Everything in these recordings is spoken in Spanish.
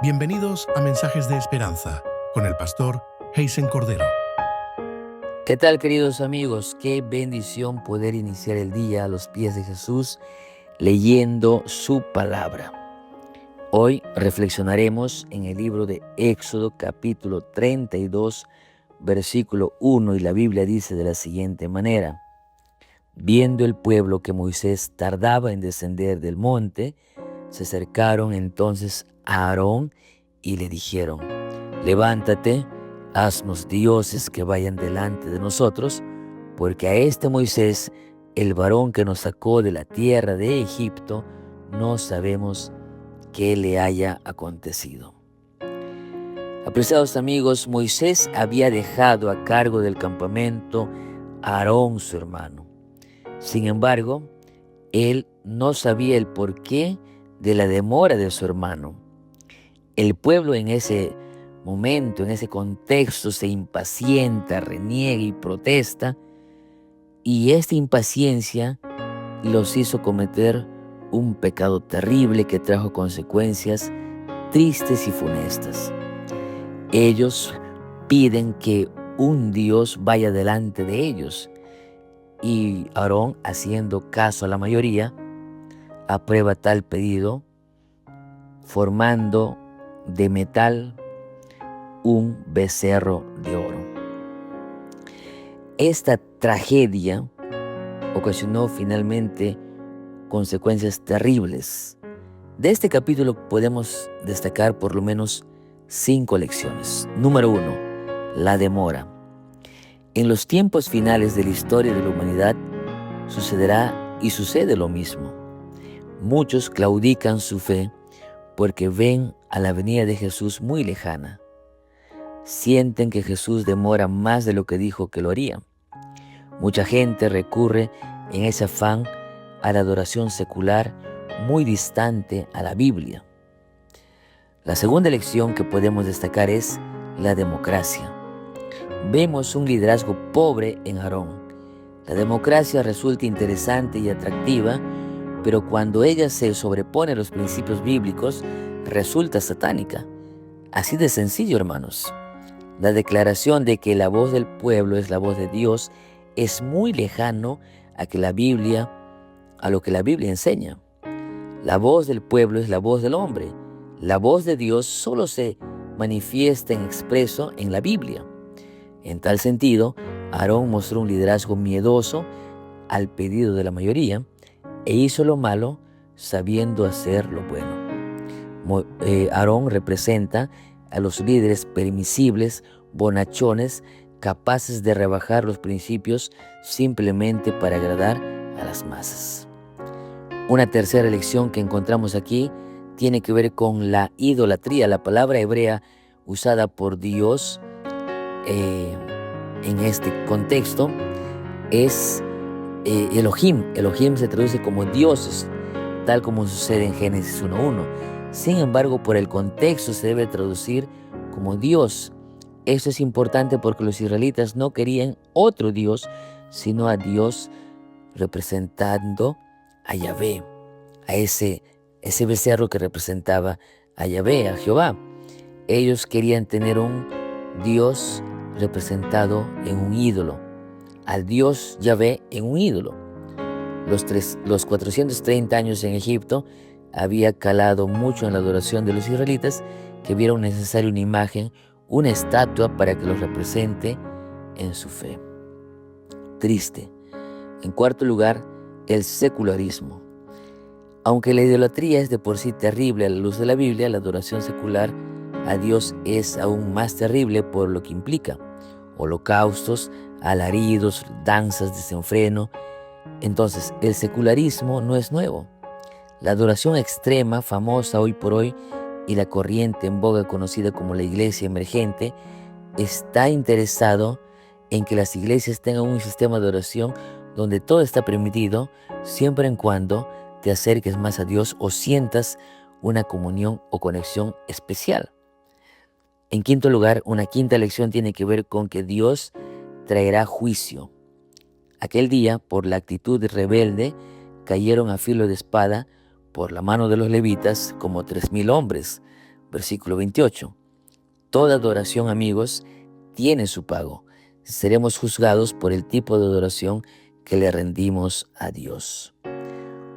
Bienvenidos a Mensajes de Esperanza con el pastor Heisen Cordero. ¿Qué tal, queridos amigos? Qué bendición poder iniciar el día a los pies de Jesús leyendo su palabra. Hoy reflexionaremos en el libro de Éxodo capítulo 32, versículo 1, y la Biblia dice de la siguiente manera: Viendo el pueblo que Moisés tardaba en descender del monte, se acercaron entonces a Aarón y le dijeron: Levántate, haznos dioses que vayan delante de nosotros, porque a este Moisés, el varón que nos sacó de la tierra de Egipto, no sabemos qué le haya acontecido. Apreciados amigos, Moisés había dejado a cargo del campamento a Aarón, su hermano. Sin embargo, él no sabía el porqué de la demora de su hermano. El pueblo en ese momento, en ese contexto, se impacienta, reniega y protesta, y esta impaciencia los hizo cometer un pecado terrible que trajo consecuencias tristes y funestas. Ellos piden que un Dios vaya delante de ellos, y Aarón, haciendo caso a la mayoría, aprueba tal pedido, formando de metal un becerro de oro. Esta tragedia ocasionó finalmente consecuencias terribles. De este capítulo podemos destacar por lo menos 5 lecciones. Número 1, la demora. En los tiempos finales de la historia de la humanidad sucederá y sucede lo mismo. Muchos claudican su fe porque ven a la venida de Jesús muy lejana. Sienten que Jesús demora más de lo que dijo que lo haría. Mucha gente recurre en ese afán a la adoración secular muy distante a la Biblia. La segunda lección que podemos destacar es la democracia. Vemos un liderazgo pobre en Aarón. La democracia resulta interesante y atractiva, pero cuando ella se sobrepone a los principios bíblicos, resulta satánica. Así de sencillo, hermanos. La declaración de que la voz del pueblo es la voz de Dios es muy lejano a lo que la Biblia enseña. La voz del pueblo es la voz del hombre. La voz de Dios solo se manifiesta en expreso en la Biblia. En tal sentido, Aarón mostró un liderazgo miedoso al pedido de la mayoría e hizo lo malo sabiendo hacer lo bueno. Aarón representa a los líderes permisibles, bonachones, capaces de rebajar los principios simplemente para agradar a las masas. Una tercera lección que encontramos aquí tiene que ver con la idolatría. La palabra hebrea usada por Dios en este contexto es Elohim. Elohim se traduce como dioses, tal como sucede en Génesis 1:1. Sin embargo, por el contexto se debe traducir como Dios. Esto es importante porque los israelitas no querían otro Dios, sino a Dios representando a Yahvé, a ese becerro que representaba a Yahvé, a Jehová. Ellos querían tener un Dios representado en un ídolo, al Dios Yahvé en un ídolo. Los 430 años en Egipto había calado mucho en la adoración de los israelitas, que vieron necesaria una imagen, una estatua para que los represente en su fe. Triste. En cuarto lugar, el secularismo. Aunque la idolatría es de por sí terrible a la luz de la Biblia, la adoración secular a Dios es aún más terrible por lo que implica: holocaustos, alaridos, danzas, desenfreno. Entonces, el secularismo no es nuevo. La adoración extrema, famosa hoy por hoy, y la corriente en boga conocida como la iglesia emergente, está interesado en que las iglesias tengan un sistema de adoración donde todo está permitido, siempre en cuando te acerques más a Dios o sientas una comunión o conexión especial. En quinto lugar, una quinta lección tiene que ver con que Dios traerá juicio. Aquel día, por la actitud rebelde, cayeron a filo de espada por la mano de los levitas como 3,000 hombres. Versículo 28. Toda adoración, amigos, tiene su pago. Seremos juzgados por el tipo de adoración que le rendimos a Dios.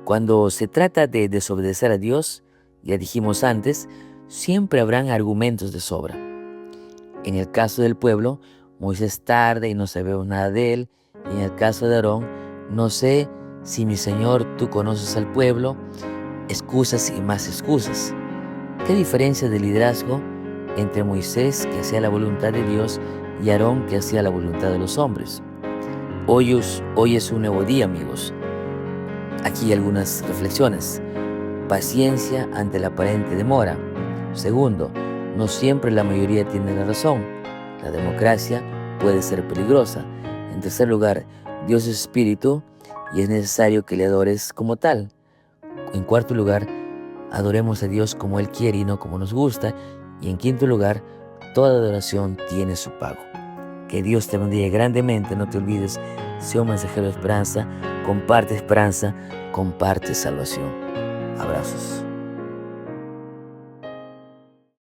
Cuando se trata de desobedecer a Dios, ya dijimos antes, siempre habrán argumentos de sobra. En el caso del pueblo, Moisés tarda y no sabemos nada de él. Y en el caso de Aarón, no sé si mi Señor, tú conoces al pueblo, excusas y más excusas. ¿Qué diferencia de liderazgo entre Moisés, que hacía la voluntad de Dios, y Aarón, que hacía la voluntad de los hombres? Hoy es un nuevo día, amigos. Aquí algunas reflexiones. Paciencia ante la aparente demora. Segundo, no siempre la mayoría tiene la razón. La democracia puede ser peligrosa. En tercer lugar, Dios es espíritu y es necesario que le adores como tal. En cuarto lugar, adoremos a Dios como Él quiere y no como nos gusta. Y en quinto lugar, toda adoración tiene su pago. Que Dios te bendiga grandemente. No te olvides, sea un mensajero de esperanza, comparte salvación. Abrazos.